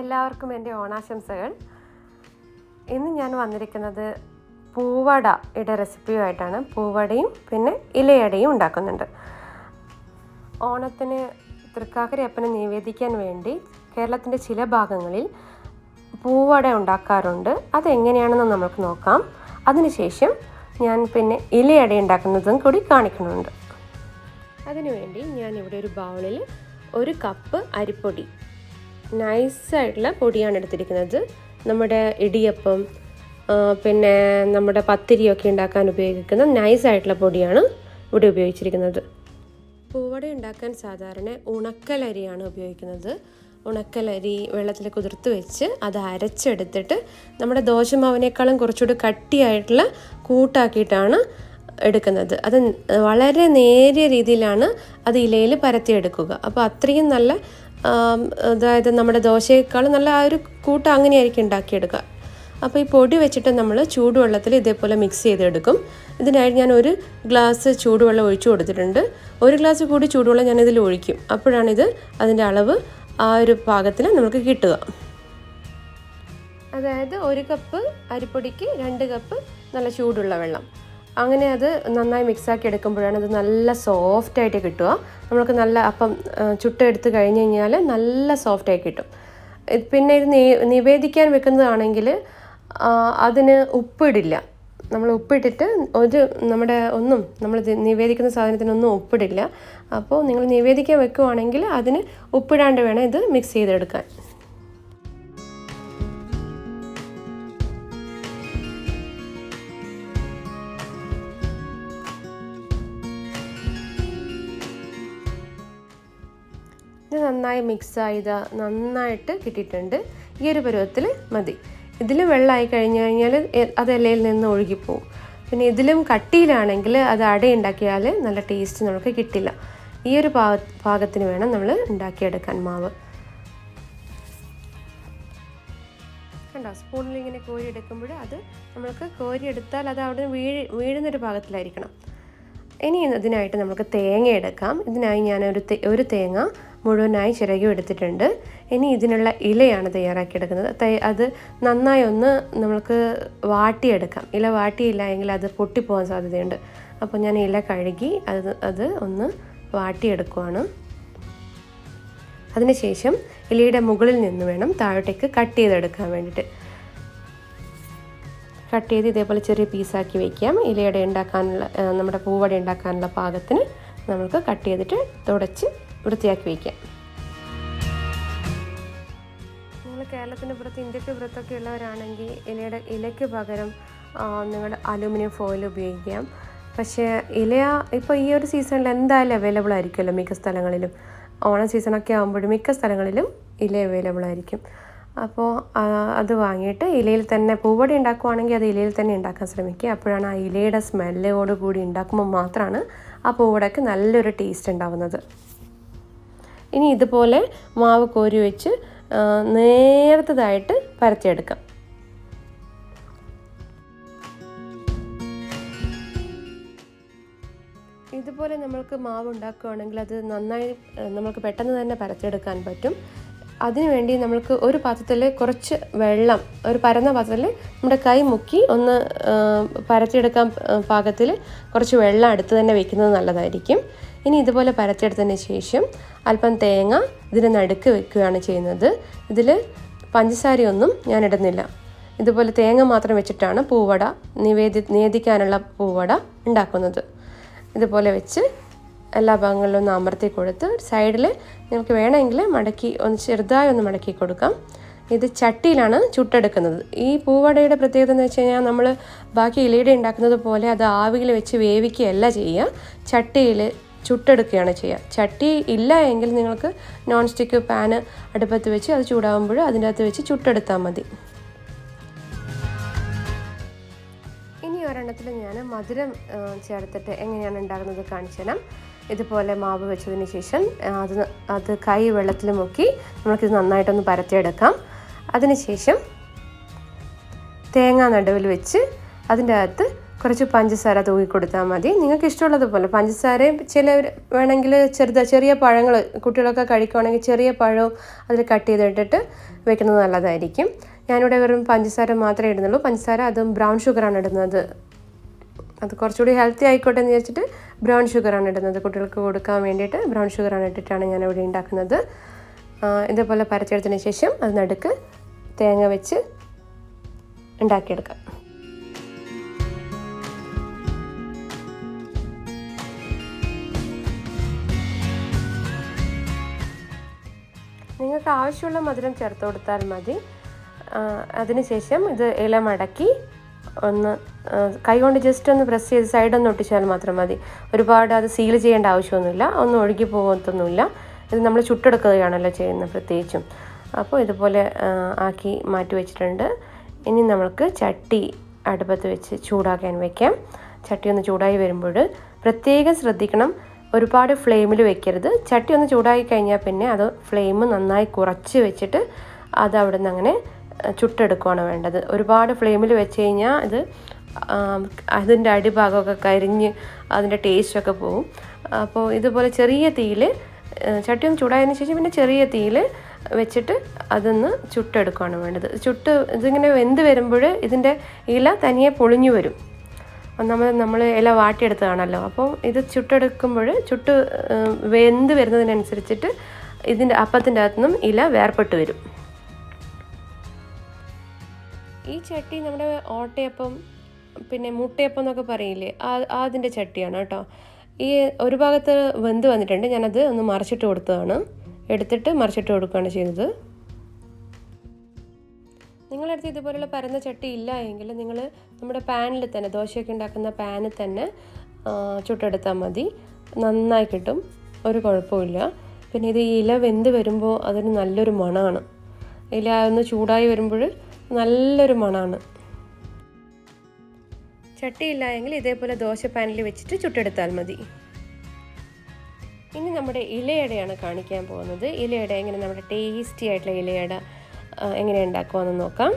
എല്ലാവർക്കും എൻ്റെ ഓണാശംസകൾ. ഇന്ന് ഞാൻ വന്നിരിക്കുന്നത് പൂവടയുടെ റെസിപ്പിയുമായിട്ടാണ്. പൂവടയും പിന്നെ ഇലയടയും ഉണ്ടാക്കുന്നുണ്ട്. ഓണത്തിന് തൃക്കാക്കരയപ്പനെ നിവേദിക്കാൻ വേണ്ടി കേരളത്തിൻ്റെ ചില ഭാഗങ്ങളിൽ പൂവട ഉണ്ടാക്കാറുണ്ട്. അതെങ്ങനെയാണെന്ന് നമുക്ക് നോക്കാം. അതിനുശേഷം ഞാൻ പിന്നെ ഇലയട ഉണ്ടാക്കുന്നതും കൂടി കാണിക്കുന്നുണ്ട്. അതിനുവേണ്ടി ഞാനിവിടെ ഒരു ബൗളിൽ 1 കപ്പ് അരിപ്പൊടി, നൈസായിട്ടുള്ള പൊടിയാണ് എടുത്തിരിക്കുന്നത്. നമ്മുടെ ഇടിയപ്പം പിന്നെ നമ്മുടെ പത്തിരിയൊക്കെ ഉണ്ടാക്കാൻ ഉപയോഗിക്കുന്ന നൈസായിട്ടുള്ള പൊടിയാണ് ഇവിടെ ഉപയോഗിച്ചിരിക്കുന്നത്. പൂവട ഉണ്ടാക്കാൻ സാധാരണ ഉണക്കലരിയാണ് ഉപയോഗിക്കുന്നത്. ഉണക്കലരി വെള്ളത്തിൽ കുതിർത്ത് വെച്ച് അത് അരച്ചെടുത്തിട്ട് നമ്മുടെ ദോശമാവിനേക്കാളും കുറച്ചുകൂടി കട്ടിയായിട്ടുള്ള കൂട്ടാക്കിയിട്ടാണ് എടുക്കുന്നത്. അത് വളരെ നേരിയ രീതിയിലാണ് അത് ഇലയിൽ പരത്തിയെടുക്കുക. അപ്പോൾ അത്രയും നല്ല, അതായത് നമ്മുടെ ദോശയേക്കാളും നല്ല ആ ഒരു കൂട്ട അങ്ങനെയായിരിക്കും ഉണ്ടാക്കിയെടുക്കുക. അപ്പോൾ ഈ പൊടി വെച്ചിട്ട് നമ്മൾ ചൂടുവെള്ളത്തിൽ ഇതേപോലെ മിക്സ് ചെയ്തെടുക്കും. ഇതിനായി ഞാൻ 1 ഗ്ലാസ് ചൂടുവെള്ളം ഒഴിച്ചു കൊടുത്തിട്ടുണ്ട്. 1 ഗ്ലാസ് കൂടി ചൂടുവെള്ളം ഞാനിതിൽ ഒഴിക്കും. അപ്പോഴാണിത് അതിൻ്റെ അളവ് ആ ഒരു പാകത്തിൽ നമുക്ക് കിട്ടുക. അതായത് 1 കപ്പ് അരിപ്പൊടിക്ക് 2 കപ്പ് നല്ല ചൂടുള്ള വെള്ളം. അങ്ങനെ അത് നന്നായി മിക്സാക്കി എടുക്കുമ്പോഴാണ് അത് നല്ല സോഫ്റ്റായിട്ട് കിട്ടുക. നമ്മൾക്ക് നല്ല അപ്പം ചുട്ടെടുത്ത് കഴിഞ്ഞ് കഴിഞ്ഞാൽ നല്ല സോഫ്റ്റായി കിട്ടും. പിന്നെ ഇത് നിവേദിക്കാൻ വെക്കുന്നതാണെങ്കിൽ അതിന് ഉപ്പിടില്ല. നമ്മൾ ഉപ്പിട്ടിട്ട് നമ്മൾ നിവേദിക്കുന്ന സാധനത്തിനൊന്നും ഉപ്പിടില്ല. അപ്പോൾ നിങ്ങൾ നിവേദിക്കാൻ വെക്കുവാണെങ്കിൽ അതിന് ഉപ്പിടാണ്ട് വേണം ഇത് മിക്സ് ചെയ്തെടുക്കാൻ. ഇത് നന്നായി മിക്സ് ചെയ്ത് നന്നായിട്ട് കിട്ടിയിട്ടുണ്ട്. ഈ ഒരു പരുവത്തിൽ മതി. ഇതിൽ വെള്ളമായി കഴിഞ്ഞ് കഴിഞ്ഞാൽ അത് ഇലയിൽ നിന്ന് ഒഴുകിപ്പോവും. പിന്നെ ഇതിലും കട്ടിയിലാണെങ്കിൽ അത് അടയുണ്ടാക്കിയാൽ നല്ല ടേസ്റ്റ് നമുക്ക് കിട്ടില്ല. ഈ ഒരു പാകത്തിന് വേണം നമ്മൾ ഉണ്ടാക്കിയെടുക്കാൻ മാവ്. കണ്ടോ, സ്പൂണിൽ ഇങ്ങനെ കോരിയെടുക്കുമ്പോൾ അത് നമ്മൾക്ക് കോരിയെടുത്താൽ അത് അവിടെ വീഴുന്നൊരു പാകത്തിലായിരിക്കണം. ഇനി ഇതിനായിട്ട് നമുക്ക് തേങ്ങ എടുക്കാം. ഇതിനായി ഞാൻ ഒരു തേങ്ങ മുഴുവനായി ചിരകി എടുത്തിട്ടുണ്ട്. ഇനി ഇതിനുള്ള ഇലയാണ് തയ്യാറാക്കിയെടുക്കുന്നത്. അത് നന്നായി ഒന്ന് നമുക്ക് വാട്ടിയെടുക്കാം. ഇല വാട്ടിയില്ല എങ്കിൽ അത് പൊട്ടിപ്പോകാൻ സാധ്യതയുണ്ട്. അപ്പോൾ ഞാൻ ഇല കഴുകി അത് ഒന്ന് വാട്ടിയെടുക്കുവാണ്. അതിനുശേഷം ഇലയുടെ മുകളിൽ നിന്ന് വേണം താഴോട്ടേക്ക് കട്ട് ചെയ്തെടുക്കാൻ വേണ്ടിയിട്ട്. കട്ട് ചെയ്ത് ഇതേപോലെ ചെറിയ പീസാക്കി വയ്ക്കാം. ഇലയട ഉണ്ടാക്കാനുള്ള, നമ്മുടെ പൂവട ഉണ്ടാക്കാനുള്ള പാകത്തിന് നമുക്ക് കട്ട് ചെയ്തിട്ട് തുടച്ച് വൃത്തിയാക്കി വയ്ക്കാം. നിങ്ങൾ കേരളത്തിൻ്റെ പുറത്ത്, ഇന്ത്യക്ക് പുറത്തൊക്കെ ഉള്ളവരാണെങ്കിൽ ഇലയ്ക്ക് പകരം നിങ്ങൾ അലൂമിനിയം ഫോയിൽ ഉപയോഗിക്കാം. പക്ഷേ ഇല ഇപ്പോൾ ഈ ഒരു സീസണിൽ എന്തായാലും അവൈലബിൾ ആയിരിക്കുമല്ലോ മിക്ക സ്ഥലങ്ങളിലും. ഓണ സീസണൊക്കെ ആകുമ്പോഴും മിക്ക സ്ഥലങ്ങളിലും ഇല അവൈലബിൾ ആയിരിക്കും. അപ്പോൾ അത് വാങ്ങിയിട്ട് ഇലയിൽ തന്നെ പൂവട ഉണ്ടാക്കുവാണെങ്കിൽ അത് ഇലയിൽ തന്നെ ഉണ്ടാക്കാൻ ശ്രമിക്കുക. അപ്പോഴാണ് ആ ഇലയുടെ സ്മെല്ലോട് കൂടി ഉണ്ടാക്കുമ്പോൾ മാത്രമാണ് ആ പൂവടയ്ക്ക് നല്ലൊരു ടേസ്റ്റ് ഉണ്ടാവുന്നത്. ഇനി ഇതുപോലെ മാവ് കോരി വെച്ച് നേർത്തതായിട്ട് പരത്തിയെടുക്കാം. ഇതുപോലെ നമ്മൾക്ക് മാവ് ഉണ്ടാക്കുകയാണെങ്കിൽ അത് നന്നായി നമുക്ക് പെട്ടെന്ന് തന്നെ പരത്തിയെടുക്കാൻ പറ്റും. അതിനുവേണ്ടി നമ്മൾക്ക് ഒരു പാത്രത്തിൽ കുറച്ച് വെള്ളം, ഒരു പരന്ന പാത്രത്തിൽ നമ്മുടെ കൈ മുക്കി ഒന്ന് പരത്തിയെടുക്കാൻ പാകത്തിൽ കുറച്ച് വെള്ളം അടുത്ത് തന്നെ വെക്കുന്നത് നല്ലതായിരിക്കും. ഇനി ഇതുപോലെ പരത്തിയെടുത്തതിന് ശേഷം അല്പം തേങ്ങ ഇതിന് നടുക്ക് വെക്കുകയാണ് ചെയ്യുന്നത്. ഇതിൽ പഞ്ചസാരയൊന്നും ഞാൻ ഇടുന്നില്ല. ഇതുപോലെ തേങ്ങ മാത്രം വെച്ചിട്ടാണ് പൂവട നിവേദിക്കാനുള്ള പൂവട ഉണ്ടാക്കുന്നത്. ഇതുപോലെ വെച്ച് എല്ലാ ഭാഗങ്ങളിലും ഒന്ന് അമർത്തി കൊടുത്ത് സൈഡിൽ നിങ്ങൾക്ക് വേണമെങ്കിൽ ചെറുതായി ഒന്ന് മടക്കി കൊടുക്കാം. ഇത് ചട്ടിയിലാണ് ചുട്ടെടുക്കുന്നത്. ഈ പൂവടയുടെ പ്രത്യേകത എന്ന് വെച്ച് കഴിഞ്ഞാൽ നമ്മൾ ബാക്കി ഇലയുടെ ഉണ്ടാക്കുന്നത് പോലെ അത് ആവിയിൽ വെച്ച് വേവിക്കുകയല്ല ചെയ്യുക, ചട്ടിയിൽ ചുട്ടെടുക്കുകയാണ് ചെയ്യുക. ചട്ടി ഇല്ല എങ്കിൽ നിങ്ങൾക്ക് നോൺ സ്റ്റിക്ക് പാന് അടുപ്പത്ത് വെച്ച് അത് ചൂടാകുമ്പോൾ അതിൻ്റെ അകത്ത് വെച്ച് ചുട്ടെടുത്താൽ മതി. ഇനി ഒരെണ്ണത്തിൽ ഞാൻ മധുരം ചേർത്തിട്ട് എങ്ങനെയാണ് ഉണ്ടാക്കുന്നത് കാണിച്ചു തരാം. ഇതുപോലെ മാവ് വെച്ചതിന് ശേഷം അത് കൈ വെള്ളത്തിൽ മുക്കി നമുക്കിത് നന്നായിട്ടൊന്ന് പരത്തിയെടുക്കാം. അതിനുശേഷം തേങ്ങ നടുവിൽ വെച്ച് അതിൻ്റെ അകത്ത് കുറച്ച് പഞ്ചസാര തൂക്കി കൊടുത്താൽ മതി. നിങ്ങൾക്ക് ഇഷ്ടമുള്ളതുപോലെ പഞ്ചസാര ചിലർ വേണമെങ്കിൽ ചെറിയ പഴങ്ങൾ കുട്ടികളൊക്കെ കഴിക്കുകയാണെങ്കിൽ ചെറിയ പഴവും അതിൽ കട്ട് ചെയ്തിട്ടിട്ട് വെക്കുന്നത് നല്ലതായിരിക്കും. ഞാനിവിടെ വെറും പഞ്ചസാര മാത്രമേ ഇടുന്നുള്ളൂ. പഞ്ചസാര അതും ബ്രൗൺ ഷുഗറാണ് ഇടുന്നത്. അത് കുറച്ചുകൂടി ഹെൽത്തി ആയിക്കോട്ടെ എന്ന് വിചാരിച്ചിട്ട് ബ്രൗൺ ഷുഗറാണ് ഇടുന്നത്. കുട്ടികൾക്ക് കൊടുക്കാൻ വേണ്ടിയിട്ട് ബ്രൗൺ ഷുഗറാണ് ഇട്ടിട്ടാണ് ഞാനിവിടെ ഉണ്ടാക്കുന്നത്. ഇതേപോലെ പരച്ചെടുത്തതിന് ശേഷം അത് നടുക്ക് തേങ്ങ വെച്ച് ഉണ്ടാക്കിയെടുക്കാം. നിങ്ങൾക്ക് ആവശ്യമുള്ള മധുരം ചേർത്ത് കൊടുത്താൽ മതി. അതിനുശേഷം ഇത് ഇല മടക്കി ഒന്ന് കൈകൊണ്ട് ജസ്റ്റ് ഒന്ന് പ്രസ് ചെയ്ത് സൈഡൊന്ന് ഒട്ടിച്ചാൽ മാത്രം മതി. ഒരുപാട് അത് സീൽ ചെയ്യേണ്ട ആവശ്യമൊന്നുമില്ല, ഒന്നും ഒഴുകി പോകത്തൊന്നുമില്ല. ഇത് നമ്മൾ ചുട്ടെടുക്കുകയാണല്ലോ ചെയ്യുന്നത് പ്രത്യേകിച്ചും. അപ്പോൾ ഇതുപോലെ ആക്കി മാറ്റി വെച്ചിട്ടുണ്ട്. ഇനി നമുക്ക് ചട്ടി അടുപ്പത്ത് വെച്ച് ചൂടാക്കാൻ വയ്ക്കാം. ചട്ടി ഒന്ന് ചൂടായി വരുമ്പോൾ പ്രത്യേകം ശ്രദ്ധിക്കണം, ഒരുപാട് ഫ്ലെയിമിൽ വെക്കരുത്. ചട്ടി ഒന്ന് ചൂടായി കഴിഞ്ഞാൽ പിന്നെ അത് ഫ്ലെയിം നന്നായി കുറച്ച് വെച്ചിട്ട് അത് അവിടെ നിന്ന് അങ്ങനെ ചുട്ടെടുക്കുകയാണ് വേണ്ടത്. ഒരുപാട് ഫ്ലെയിമിൽ വെച്ച് കഴിഞ്ഞാൽ ഇത് അതിൻ്റെ അടിഭാഗമൊക്കെ കരിഞ്ഞ് അതിൻ്റെ ടേസ്റ്റൊക്കെ പോകും. അപ്പോൾ ഇതുപോലെ ചെറിയ തീയിൽ ചട്ടി ഒന്ന് ചൂടായതിന് ശേഷം പിന്നെ ചെറിയ തീയിൽ വെച്ചിട്ട് അതൊന്ന് ചുട്ടെടുക്കുകയാണ് വേണ്ടത്. ഇതിങ്ങനെ വെന്ത് വരുമ്പോൾ ഇതിൻ്റെ ഇല തനിയെ പൊളിഞ്ഞു വരും. നമ്മൾ ഇല വാട്ടിയെടുത്തതാണല്ലോ. അപ്പോൾ ഇത് ചുട്ടെടുക്കുമ്പോൾ വെന്ത് വരുന്നതിനനുസരിച്ചിട്ട് ഇതിൻ്റെ അപ്പത്തിൻ്റെ അകത്തുനിന്നും ഇല വേർപെട്ട് വരും. ഈ ചട്ടി നമ്മുടെ ഓട്ടയപ്പം പിന്നെ മുട്ടയപ്പം എന്നൊക്കെ പറയില്ലേ, അതിൻ്റെ ചട്ടിയാണ് കേട്ടോ. ഈ ഒരു ഭാഗത്ത് വെന്ത് വന്നിട്ടുണ്ട്. ഞാനത് ഒന്ന് മറിച്ചിട്ട് കൊടുത്തതാണ്. എടുത്തിട്ട് മറിച്ചിട്ട് കൊടുക്കുകയാണ് ചെയ്തത്. നിങ്ങളടുത്ത് ഇതുപോലുള്ള പരന്ന ചട്ടി ഇല്ല എങ്കിൽ നിങ്ങൾ നമ്മുടെ പാനിൽ തന്നെ, ദോശയൊക്കെ ഉണ്ടാക്കുന്ന പാനിൽ തന്നെ ചുട്ടെടുത്താൽ മതി. നന്നായി കിട്ടും, ഒരു കുഴപ്പമില്ല. പിന്നെ ഇത് ഇല വെന്ത് വരുമ്പോൾ അതിന് നല്ലൊരു മണമാണ്. ഇല ഒന്ന് ചൂടായി വരുമ്പോൾ നല്ലൊരു മണമാണ്. ചട്ടിയില്ല എങ്കിൽ ഇതേപോലെ ദോശ പാനിൽ വെച്ചിട്ട് ചുട്ടെടുത്താൽ മതി. ഇനി നമ്മുടെ ഇലയടയാണ് കാണിക്കാൻ പോകുന്നത്. ഇലയട എങ്ങനെ നമ്മുടെ ടേസ്റ്റി ആയിട്ടുള്ള ഇലയട എങ്ങനെ ഉണ്ടാക്കുമെന്ന് നോക്കാം.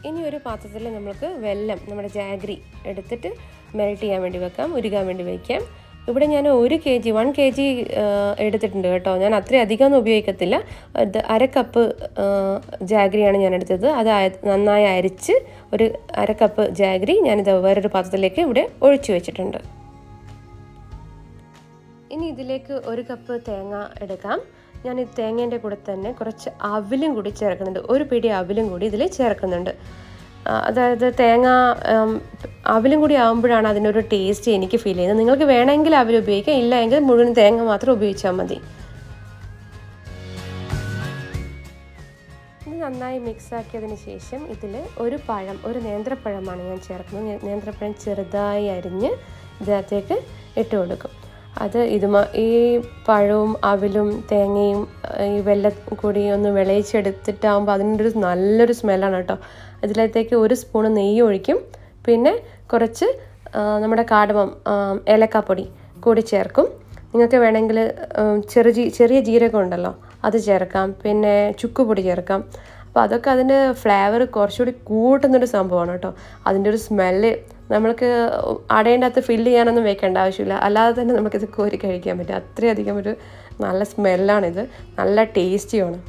ഇനി ഒരു പാത്രത്തിൽ നമുക്ക് വെല്ലം, നമ്മുടെ ജാഗ്രി എടുത്തിട്ട് മെൽറ്റ് ചെയ്യാൻ വേണ്ടി വെക്കാം, ഉരുകാൻ വേണ്ടി വയ്ക്കാം. ഇവിടെ ഞാൻ 1 kg എടുത്തിട്ടുണ്ട് കേട്ടോ. ഞാൻ അത്രയും അധികമൊന്നും ഉപയോഗിക്കത്തില്ല. 1/2 കപ്പ് ജാഗ്രിയാണ് ഞാൻ എടുത്തത്. അത് നന്നായി അരിച്ച് ഒരു 1/2 കപ്പ് ജാഗ്രി ഞാനിത് വേറൊരു പാത്രത്തിലേക്ക് ഇവിടെ ഒഴിച്ചു വെച്ചിട്ടുണ്ട്. ഇനി ഇതിലേക്ക് 1 കപ്പ് തേങ്ങ എടുക്കാം. ഞാൻ ഈ തേങ്ങേൻ്റെ കൂടെ തന്നെ കുറച്ച് അവിലും കൂടി ചേർക്കുന്നുണ്ട്. 1 പിടി അവിലും കൂടി ഇതിൽ ചേർക്കുന്നുണ്ട്. അതായത് തേങ്ങ അവിലും കൂടി ആകുമ്പോഴാണ് അതിനൊരു ടേസ്റ്റ് എനിക്ക് ഫീൽ ചെയ്യുന്നത്. നിങ്ങൾക്ക് വേണമെങ്കിൽ അവിൽ ഉപയോഗിക്കാം, ഇല്ല എങ്കിൽ മുഴുവൻ തേങ്ങ മാത്രം ഉപയോഗിച്ചാൽ മതി. ഇത് നന്നായി മിക്സാക്കിയതിന് ശേഷം ഇതിൽ ഒരു നേന്ത്രപ്പഴമാണ് ഞാൻ ചേർക്കുന്നത്. നേന്ത്രപ്പഴം ചെറുതായി അരിഞ്ഞ് ഇതിനകത്തേക്ക് ഇട്ട് കൊടുക്കും. ഈ പഴവും അവിലും തേങ്ങയും ഈ വെള്ളം കൂടി ഒന്ന് വിളയിച്ചെടുത്തിട്ടാകുമ്പോൾ അതിൻ്റെ നല്ലൊരു സ്മെല്ലാണ് കേട്ടോ. ഇതിലേക്ക് 1 സ്പൂൺ നെയ്യ് ഒഴിക്കും. പിന്നെ കുറച്ച് നമ്മുടെ കാടമം, ഏലക്കാപ്പൊടി കൂടി ചേർക്കും. നിങ്ങൾക്ക് വേണമെങ്കിൽ ചെറിയ ജീരകം ഉണ്ടല്ലോ അത് ചേർക്കാം. പിന്നെ ചുക്കുപൊടി ചേർക്കാം. അപ്പോൾ അതൊക്കെ അതിൻ്റെ ഫ്ലേവർ കുറച്ചുകൂടി കൂട്ടുന്നൊരു സംഭവമാണ് കേട്ടോ. അതിൻ്റെ ഒരു സ്മെല്ല് നമ്മൾക്ക് അടേൻ്റെ അകത്ത് ഫില്ല് ചെയ്യാനൊന്നും വെക്കേണ്ട ആവശ്യമില്ല. അല്ലാതെ തന്നെ നമുക്കിത് കോരി കഴിക്കാൻ പറ്റും. അത്രയധികം ഒരു നല്ല സ്മെല്ലാണിത്, നല്ല ടേസ്റ്റിയാണ്.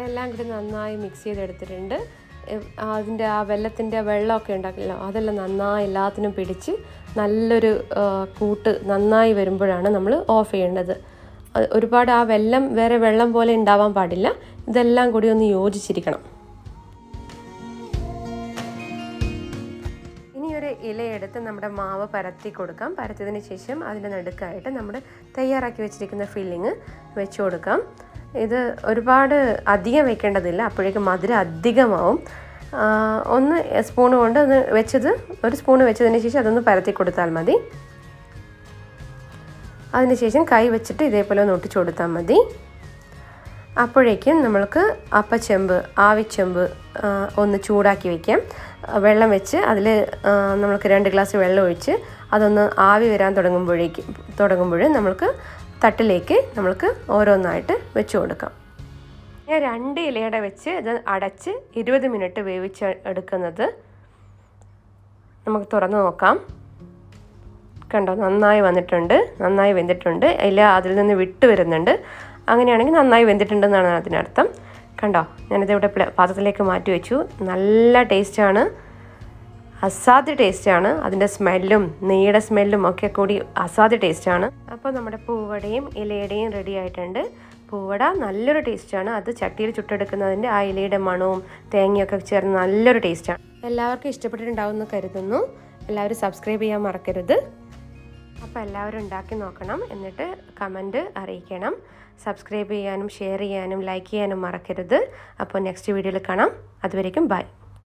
എല്ലാം കൂടി നന്നായി മിക്സ് ചെയ്തെടുത്തിട്ടുണ്ട്. അതിൻ്റെ ആ വെള്ളത്തിൻ്റെ വെള്ളമൊക്കെ ഉണ്ടാക്കില്ല, അതെല്ലാം നന്നായി എല്ലാത്തിനും പിടിച്ച് നല്ലൊരു കൂട്ട് നന്നായി വരുമ്പോഴാണ് നമ്മൾ ഓഫ് ചെയ്യേണ്ടത്. ഒരുപാട് ആ വേറെ വെള്ളം പോലെ ഉണ്ടാവാൻ പാടില്ല. ഇതെല്ലാം കൂടി ഒന്ന് യോജിച്ചിരിക്കണം. ഇനി ഒരു ഇലയെടുത്ത് നമ്മുടെ മാവ് പരത്തി കൊടുക്കാം. പരത്തിയതിന് ശേഷം അതിൻ്റെ നടുക്കായിട്ട് നമ്മൾ തയ്യാറാക്കി വെച്ചിരിക്കുന്ന ഫില്ലിങ് വെച്ച് കൊടുക്കാം. ഇത് ഒരുപാട് അധികം വെക്കേണ്ടതില്ല, അപ്പോഴേക്കും മധുരം അധികമാവും. 1 സ്പൂൺ കൊണ്ട് ഒരു സ്പൂൺ വെച്ചതിന് ശേഷം അതൊന്ന് പരത്തി കൊടുത്താൽ മതി. അതിനുശേഷം കൈ വെച്ചിട്ട് ഇതേപോലെ ഒന്ന് ഒട്ടിച്ചു കൊടുത്താൽ മതി. അപ്പോഴേക്കും നമ്മൾക്ക് അപ്പച്ചെമ്പ്, ആവിച്ചെമ്പ് ഒന്ന് ചൂടാക്കി വയ്ക്കാം. വെള്ളം വെച്ച് അതിൽ നമുക്ക് 2 ഗ്ലാസ് വെള്ളം ഒഴിച്ച് അതൊന്ന് ആവി വരാൻ തുടങ്ങുമ്പോൾ നമുക്ക് തട്ടിലേക്ക് നമുക്ക് ഓരോന്നായിട്ട് വെച്ച് കൊടുക്കാം. ഞാൻ 2 ഇലയട വെച്ച് ഇത് അടച്ച് 20 മിനിറ്റ് വേവിച്ച് എടുക്കുന്നത്. നമുക്ക് തുറന്ന് നോക്കാം. കണ്ടോ, നന്നായി വന്നിട്ടുണ്ട്, നന്നായി വെന്തിട്ടുണ്ട്. ഇല അതിൽ നിന്ന് വിട്ട് വരുന്നുണ്ട്. അങ്ങനെയാണെങ്കിൽ നന്നായി വെന്തിട്ടുണ്ടെന്നാണ് അതിനർത്ഥം. കണ്ടോ, ഞാനിത് ഇവിടെ പാത്രത്തിലേക്ക് മാറ്റി വെച്ചു. നല്ല ടേസ്റ്റാണ്, അസാധ്യ ടേസ്റ്റാണ്. അതിൻ്റെ സ്മെല്ലും നെയ്യുടെ സ്മെല്ലും ഒക്കെ കൂടി അസാധ്യ ടേസ്റ്റാണ്. അപ്പോൾ നമ്മുടെ പൂവടയും ഇലയടയും റെഡി ആയിട്ടുണ്ട്. പൂവട നല്ലൊരു ടേസ്റ്റാണ്. അത് ചട്ടിയിൽ ചുട്ടെടുക്കുന്നതിൻ്റെ ആ ഇലയുടെ മണവും തേങ്ങയൊക്കെ ചേർന്ന് നല്ലൊരു ടേസ്റ്റാണ്. എല്ലാവർക്കും ഇഷ്ടപ്പെട്ടിട്ടുണ്ടാവുമെന്ന് കരുതുന്നു. എല്ലാവരും സബ്സ്ക്രൈബ് ചെയ്യാൻ മറക്കരുത്. അപ്പോൾ എല്ലാവരും ഉണ്ടാക്കി നോക്കണം, എന്നിട്ട് കമൻറ്റ് അറിയിക്കണം. സബ്സ്ക്രൈബ് ചെയ്യാനും ഷെയർ ചെയ്യാനും ലൈക്ക് ചെയ്യാനും മറക്കരുത്. അപ്പോൾ നെക്സ്റ്റ് വീഡിയോയിൽ കാണാം. അതുവരേക്കും ബൈ.